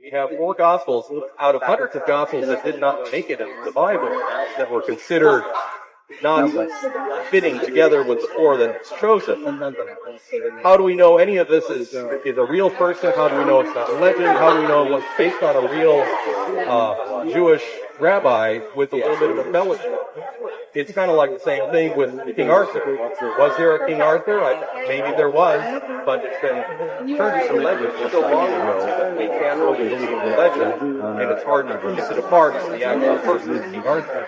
We have 4 Gospels out of hundreds of Gospels that did not make it into the Bible, that were considered not fitting together with the 4 that's chosen. How do we know any of this is a real person? How do we know it's not a legend? How do we know it was based on a real Jewish rabbi with a little bit of embellishment? It's kind of like the same thing with King Arthur. Was there a King Arthur? Maybe there was, but it's been turned into legend for so long ago that we can't really believe in the legend, and it's hard to piece it apart as the actual person, King Arthur.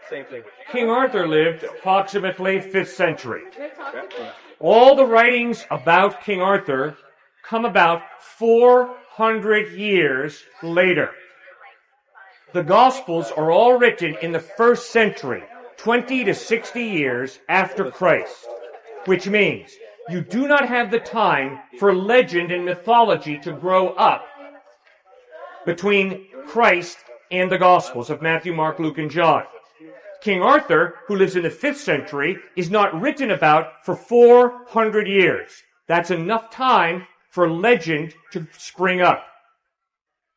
Same thing. King Arthur lived approximately 5th century. All the writings about King Arthur come about 400 years later. The Gospels are all written in the 1st century, 20 to 60 years after Christ, which means you do not have the time for legend and mythology to grow up between Christ and the Gospels of Matthew, Mark, Luke, and John. King Arthur, who lives in the 5th century, is not written about for 400 years. That's enough time for legend to spring up.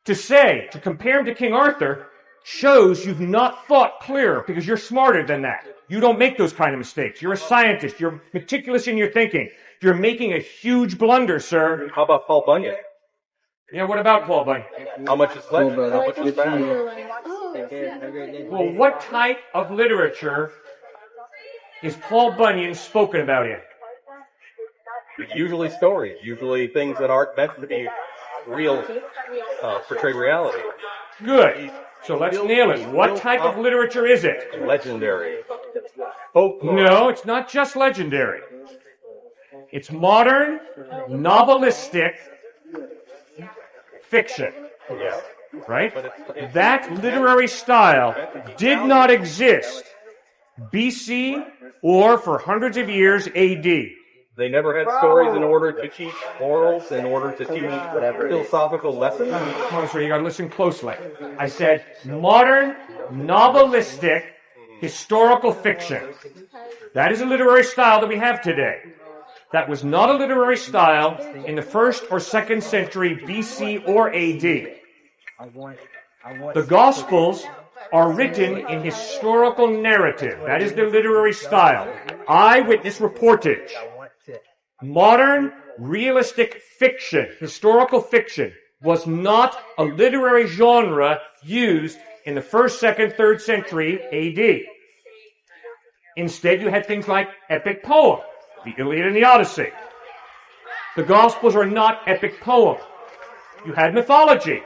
To compare him to King Arthur, shows you've not thought clearer, because you're smarter than that. You don't make those kind of mistakes. You're a scientist. You're meticulous in your thinking. You're making a huge blunder, sir. How about Paul Bunyan? Yeah, what about Paul Bunyan? How much is legend? How much is fact? Well, what type of literature is Paul Bunyan spoken about in? Usually stories. Usually things that aren't meant to be real, portray reality. Good. So let's nail it. What type of literature is it? Legendary. Folklore. No, it's not just legendary. It's modern, novelistic fiction. Yeah. Right? That literary style did not exist BC or for hundreds of years AD. They never had stories in order to teach morals, in order to teach philosophical lessons. Come on, sir, you got to listen closely. I said modern, novelistic, historical fiction. That is a literary style that we have today. That was not a literary style in the 1st or 2nd century BC or AD. The Gospels are written in historical narrative. That is their literary style. Eyewitness reportage. Modern, realistic fiction, historical fiction, was not a literary genre used in the 1st, 2nd, 3rd century AD. Instead, you had things like epic poem, the Iliad and the Odyssey. The Gospels are not epic poem. You had mythology,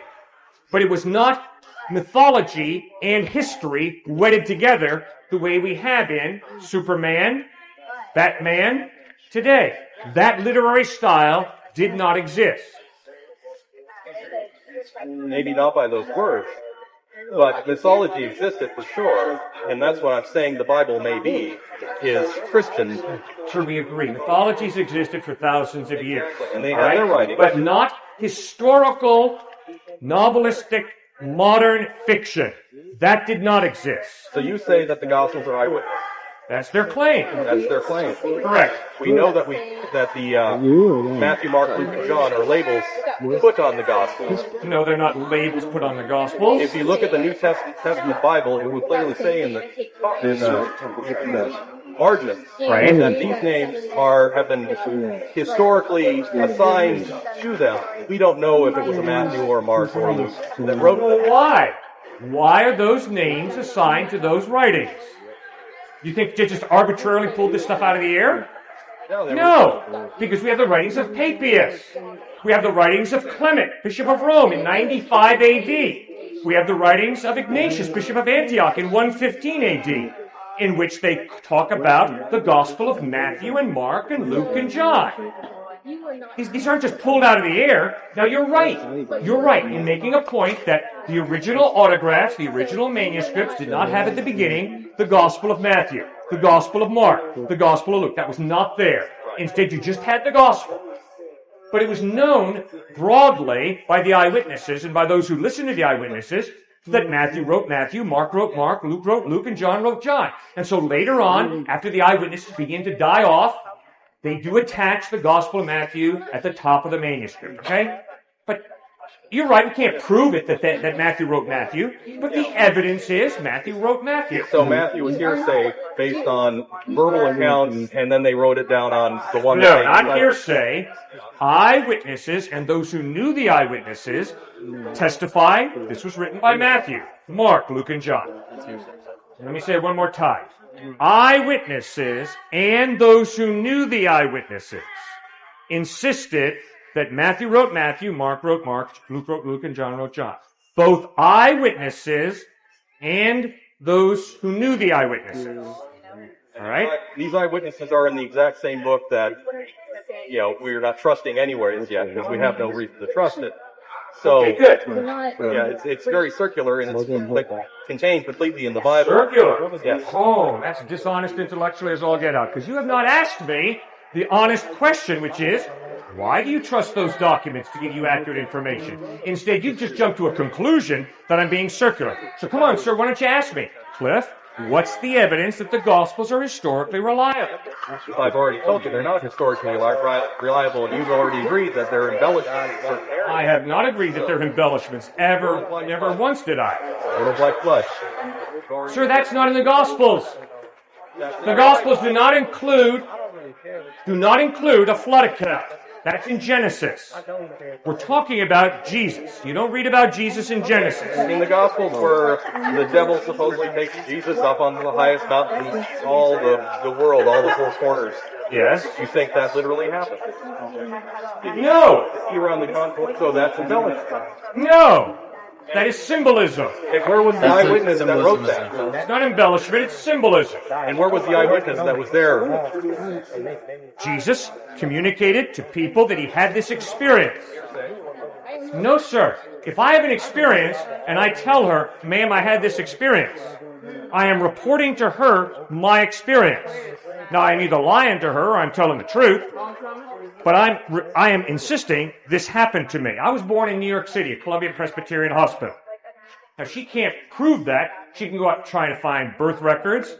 but it was not mythology and history wedded together the way we have in Superman, Batman, today. That literary style did not exist. Maybe not by those words, but mythology existed for sure, and that's what I'm saying the Bible may be, is Christian. Sure, we agree. Mythologies existed for thousands of years. And they had their writings. But not historical, novelistic, modern fiction. That did not exist. So you say that the Gospels are eyewitness. That's their claim. That's their claim. Correct. We know that the Matthew, Mark, Luke, and John are labels put on the Gospels. No, they're not labels put on the Gospels. If you look at the New Testament Bible, it would clearly say in the ordinance that these names have been historically assigned to them. We don't know if it was a Matthew or a Mark or a Luke that wrote them. Why? Why are those names assigned to those writings? You think they just arbitrarily pulled this stuff out of the air? No, because we have the writings of Papias. We have the writings of Clement, Bishop of Rome, in 95 AD. We have the writings of Ignatius, Bishop of Antioch, in 115 AD, in which they talk about the Gospel of Matthew and Mark and Luke and John. These aren't just pulled out of the air. Now, you're right. You're right in making a point that the original autographs, the original manuscripts, did not have at the beginning the Gospel of Matthew, the Gospel of Mark, the Gospel of Luke. That was not there. Instead, you just had the Gospel. But it was known broadly by the eyewitnesses and by those who listened to the eyewitnesses that Matthew wrote Matthew, Mark wrote Mark, Luke wrote Luke, and John wrote John. And so later on, after the eyewitnesses begin to die off, they do attach the Gospel of Matthew at the top of the manuscript, okay? But You're right, we can't prove it that Matthew wrote Matthew, but the evidence is Matthew wrote Matthew. So Matthew was hearsay based on verbal accounts, and then they wrote it down on the one. No, not hearsay. Eyewitnesses, and those who knew the eyewitnesses, testify this was written by Matthew, Mark, Luke, and John. Let me say it one more time. Eyewitnesses and those who knew the eyewitnesses insisted that Matthew wrote Matthew, Mark wrote Mark, Luke wrote Luke, and John wrote John. Both eyewitnesses and those who knew the eyewitnesses. All right? These eyewitnesses are in the exact same book that, we're not trusting anyways yet because we have no reason to trust it. So, okay, good. Yeah, it's very circular and it's contained completely in the Bible. Circular? Yes. Oh, that's dishonest intellectually as all get out. Because you have not asked me the honest question, which is, why do you trust those documents to give you accurate information? Instead, you've just jumped to a conclusion that I'm being circular. So come on, sir, why don't you ask me? Cliff, what's the evidence that the Gospels are historically reliable? I've already told you they're not historically reliable, and you've already agreed that they're embellishments. I have not agreed that they're embellishments. Never once did I. Little black flesh. Sir, that's not in the Gospels. The Gospels do not include a flood account. That's in Genesis. We're talking about Jesus. You don't read about Jesus in Genesis. In the Gospels where the devil supposedly takes Jesus up on the highest mountain in all the world, all the four corners. Yes. You think that literally happened? No. Around the conflict, so that's embellished. No. That is symbolism. And where was the eyewitness that wrote that? It's not embellishment, it's symbolism. And where was the eyewitness that was there? Jesus communicated to people that he had this experience. No, sir. If I have an experience and I tell her, ma'am, I had this experience, I am reporting to her my experience. Now, I'm either lying to her or I'm telling the truth, but I am insisting this happened to me. I was born in New York City, at Columbia Presbyterian Hospital. Now, she can't prove that. She can go out trying to find birth records,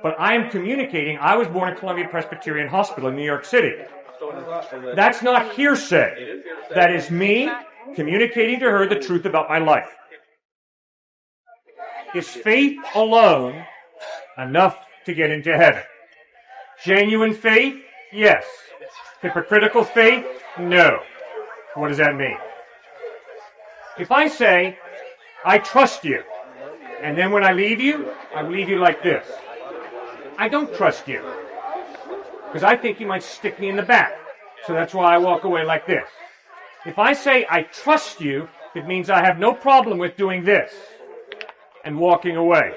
but I am communicating I was born at Columbia Presbyterian Hospital in New York City. That's not hearsay. That is me communicating to her the truth about my life. Is faith alone enough to get into heaven? Genuine faith? Yes. Hypocritical faith? No. What does that mean? If I say, I trust you, and then when I leave you like this. I don't trust you. Because I think you might stick me in the back. So that's why I walk away like this. If I say I trust you, it means I have no problem with doing this and walking away.